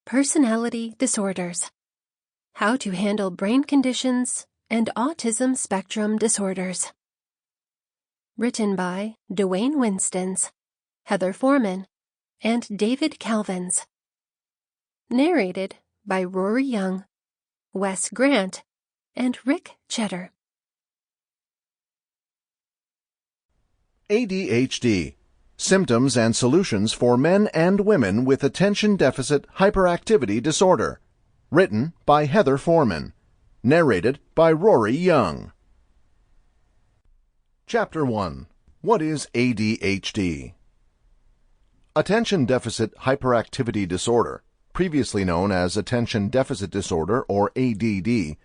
Personality disorders. How to handle brain conditions and autism spectrum disorders. Written by Dwayne Winstons, Heather Foreman, and David Kelvins. Narrated by Rory Young, Wes Grant, and Rick Chetter. ADHD. Symptoms and solutions for men and women with attention deficit hyperactivity disorder. Written by Heather Foreman. Narrated by Rory Young. Chapter 1. What is ADHD? Attention deficit hyperactivity disorder, previously known as attention deficit disorder or ADD,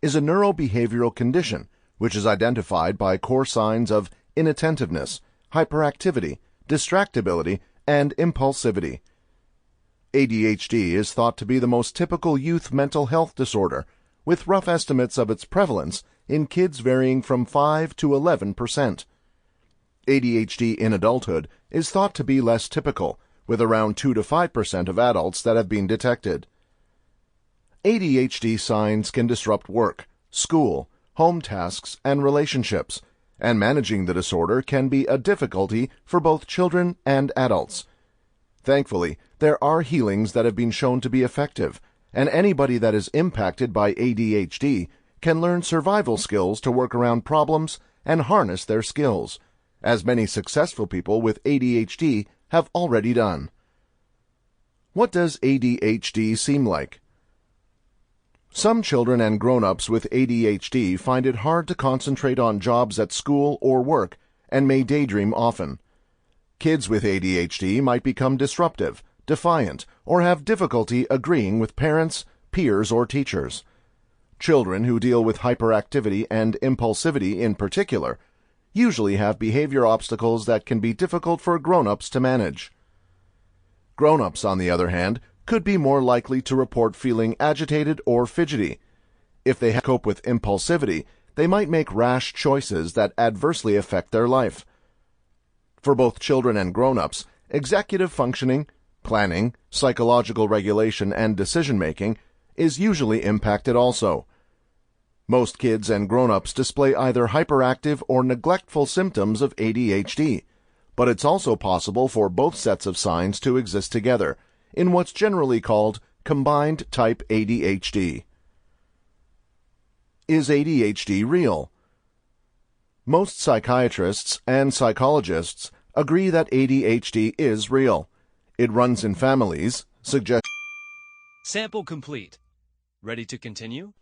is a neurobehavioral condition which is identified by core signs of inattentiveness, hyperactivity, distractibility, and impulsivity. ADHD is thought to be the most typical youth mental health disorder, with rough estimates of its prevalence in kids varying from 5 to 11%. ADHD in adulthood is thought to be less typical, with around 2 to 5% of adults that have been detected. ADHD signs can disrupt work, school, home tasks, and relationships, and managing the disorder can be a difficulty for both children and adults. Thankfully, there are healings that have been shown to be effective, and anybody that is impacted by ADHD can learn survival skills to work around problems and harness their skills, as many successful people with ADHD have already done. What does ADHD seem like? Some children and grown-ups with ADHD find it hard to concentrate on jobs at school or work and may daydream often. Kids with ADHD might become disruptive, defiant, or have difficulty agreeing with parents, peers, or teachers. Children who deal with hyperactivity and impulsivity in particular usually have behavior obstacles that can be difficult for grown-ups to manage. Grown-ups, on the other hand, could be more likely to report feeling agitated or fidgety. If they cope with impulsivity, they might make rash choices that adversely affect their life. For both children and grown-ups, executive functioning, planning, psychological regulation, and decision-making is usually impacted also. Most kids and grown-ups display either hyperactive or neglectful symptoms of ADHD, but it's also possible for both sets of signs to exist together in what's generally called combined type ADHD. Is ADHD real? Most psychiatrists and psychologists agree that ADHD is real. It runs in families, Sample complete. Ready to continue?